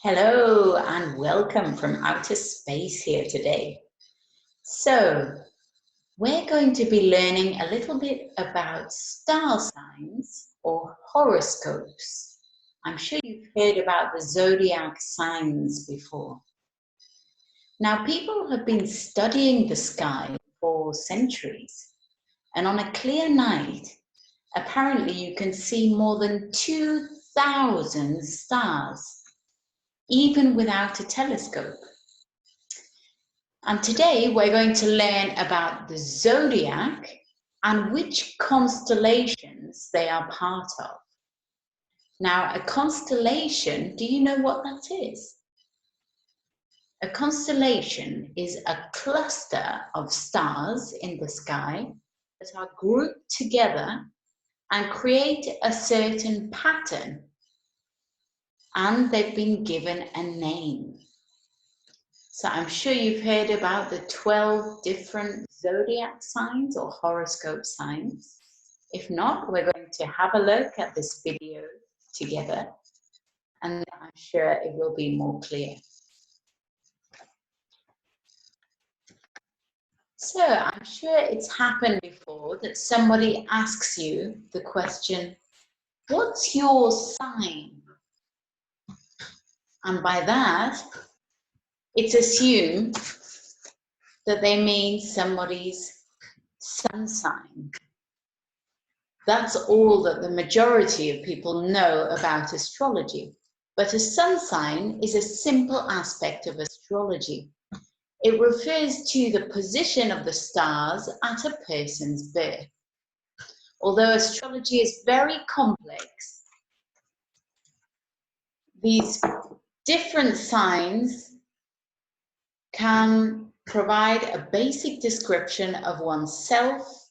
Hello and welcome from outer space here today. So, we're going to be learning a little bit about star signs or horoscopes. I'm sure you've heard about the zodiac signs before. Now, people have been studying the sky for centuries, and on a clear night, apparently you can see more than 2,000 stars, even without a telescope. And today we're going to learn about the zodiac and which constellations they are part of. Now, a constellation, do you know what that is? A constellation is a cluster of stars in the sky that are grouped together and create a certain pattern, and they've been given a name. So I'm sure you've heard about the 12 different zodiac signs or horoscope signs. If not, we're going to have a look at this video together, and I'm sure it will be more clear. So I'm sure it's happened before that somebody asks you the question, what's your sign? And by that, it's assumed that they mean somebody's sun sign. That's all that the majority of people know about astrology. But a sun sign is a simple aspect of astrology. It refers to the position of the stars at a person's birth. Although astrology is very complex, these different signs can provide a basic description of oneself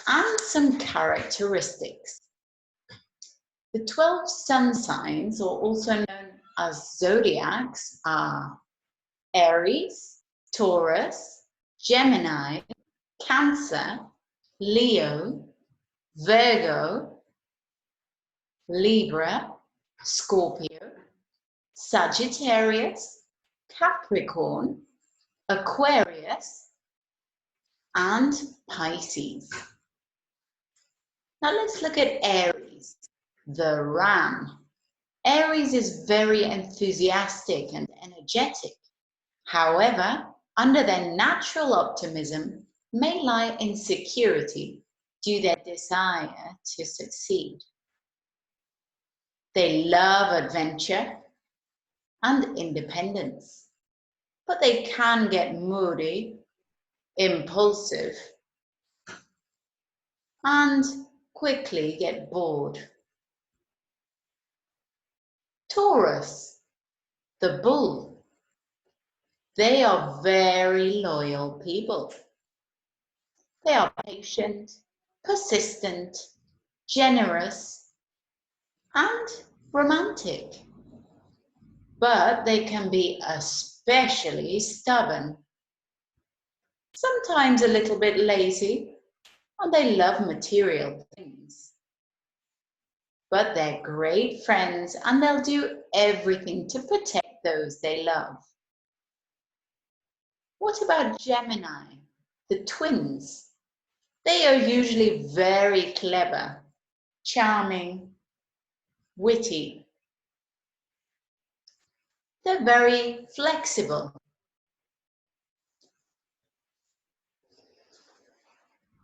and some characteristics. The 12 sun signs, or also known as zodiacs, are Aries, Taurus, Gemini, Cancer, Leo, Virgo, Libra, Scorpio, Sagittarius, Capricorn, Aquarius, and Pisces. Now let's look at Aries, the ram. Aries is very enthusiastic and energetic. However, under their natural optimism may lie insecurity due to their desire to succeed. They love adventure and independence, but they can get moody, impulsive, and quickly get bored. Taurus, the bull. They are very loyal people. They are patient, persistent, generous, and romantic. But they can be especially stubborn. Sometimes a little bit lazy, and they love material things. But they're great friends, and they'll do everything to protect those they love. What about Gemini, the twins? They are usually very clever, charming, witty. They're very flexible.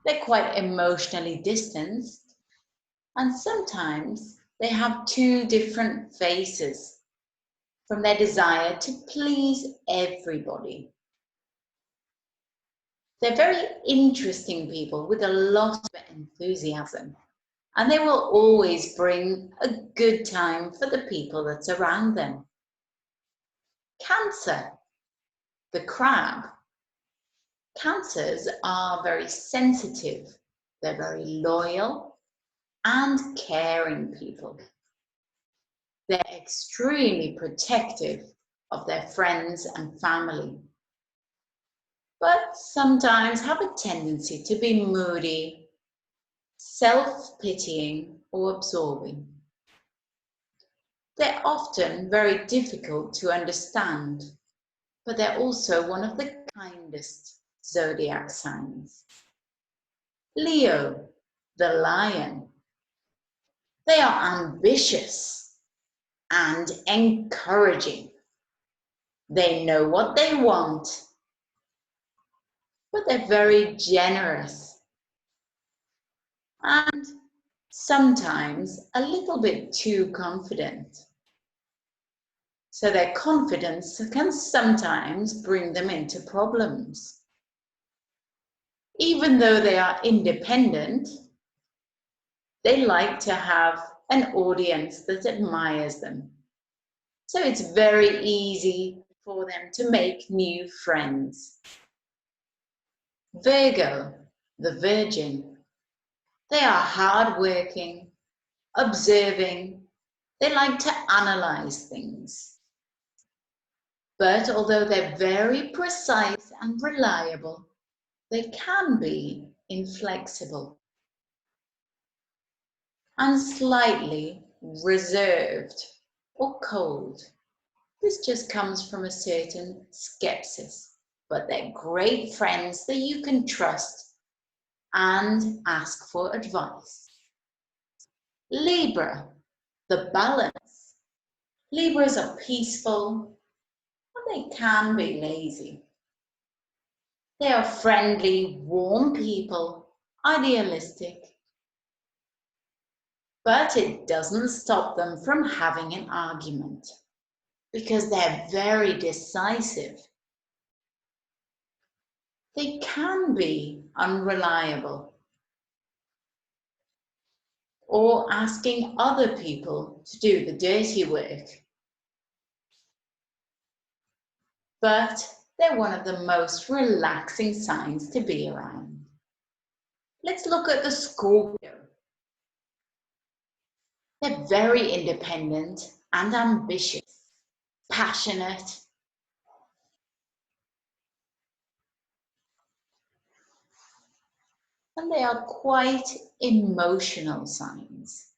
They're quite emotionally distanced, and sometimes they have two different faces from their desire to please everybody. They're very interesting people with a lot of enthusiasm, and they will always bring a good time for the people that's around them. Cancer, the crab. Cancers are very sensitive, they're very loyal and caring people. They're extremely protective of their friends and family, but sometimes have a tendency to be moody, self-pitying, or absorbing. They're often very difficult to understand, but they're also one of the kindest zodiac signs. Leo, the lion. They are ambitious and encouraging. They know what they want, but they're very generous and sometimes a little bit too confident. So their confidence can sometimes bring them into problems. Even though they are independent, they like to have an audience that admires them. So it's very easy for them to make new friends. Virgo, the Virgin. They are hardworking, observing. They like to analyze things. But although they're very precise and reliable, they can be inflexible and slightly reserved or cold. This just comes from a certain skepsis, but they're great friends that you can trust and ask for advice. Libra, the balance. Libras are peaceful, but they can be lazy. They are friendly, warm people, idealistic, but it doesn't stop them from having an argument because they're very decisive. They can be unreliable or asking other people to do the dirty work. But they're one of the most relaxing signs to be around. Let's look at the Scorpio. They're very independent and ambitious, passionate, and they are quite emotional signs.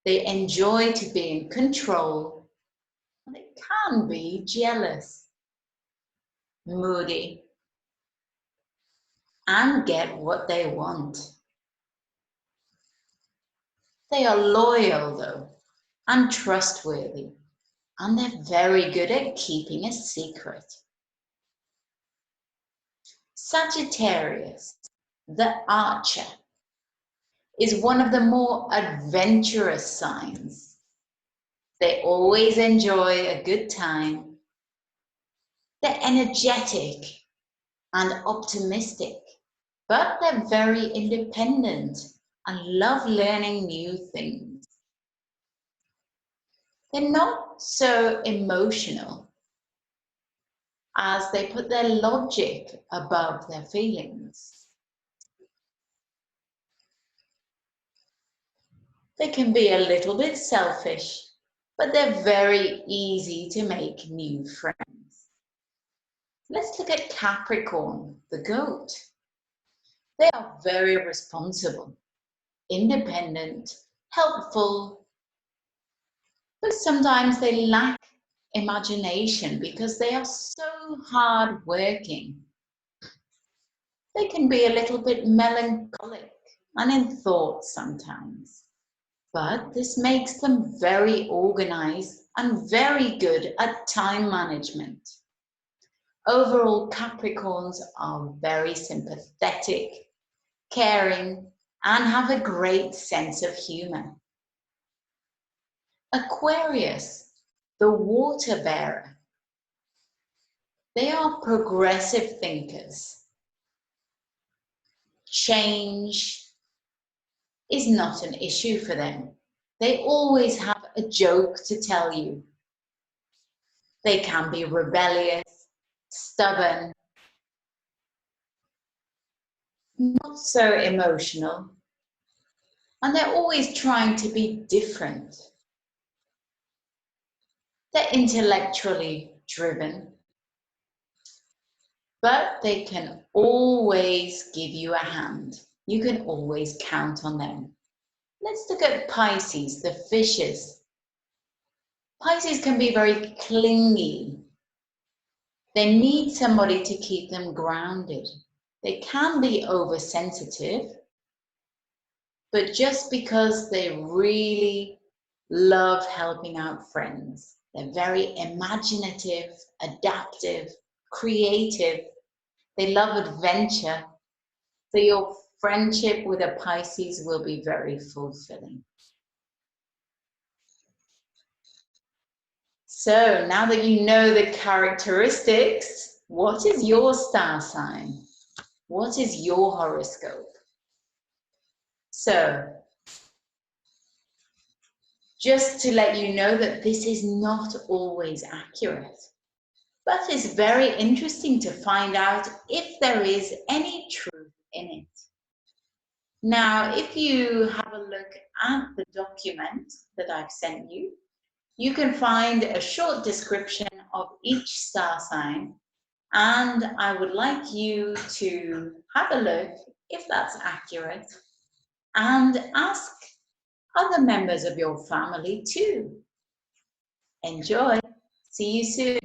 They enjoy to be in control, and they can be jealous, moody, and get what they want. They are loyal though, and trustworthy, and they're very good at keeping a secret. Sagittarius, the archer, is one of the more adventurous signs. They always enjoy a good time. They're energetic and optimistic, but they're very independent and love learning new things. They're not so emotional as they put their logic above their feelings. They can be a little bit selfish, but they're very easy to make new friends. Let's look at Capricorn, the goat. They are very responsible, independent, helpful, but sometimes they lack imagination because they are so hardworking. They can be a little bit melancholic and in thought sometimes, but this makes them very organized and very good at time management. Overall, Capricorns are very sympathetic, caring, and have a great sense of humor. Aquarius, the water bearer. They are progressive thinkers. Change is not an issue for them. They always have a joke to tell you. They can be rebellious, stubborn, not so emotional, and they're always trying to be different. They're intellectually driven, but they can always give you a hand. You can always count on them. Let's look at Pisces, the fishes. Pisces can be very clingy. They need somebody to keep them grounded. They can be oversensitive, but just because they really love helping out friends, they're very imaginative, adaptive, creative. They love adventure. So your friendship with a Pisces will be very fulfilling. So now that you know the characteristics, what is your star sign? What is your horoscope? So, just to let you know that this is not always accurate, but it's very interesting to find out if there is any truth in it. Now, if you have a look at the document that I've sent you, you can find a short description of each star sign, and I would like you to have a look if that's accurate and ask other members of your family too. Enjoy. See you soon.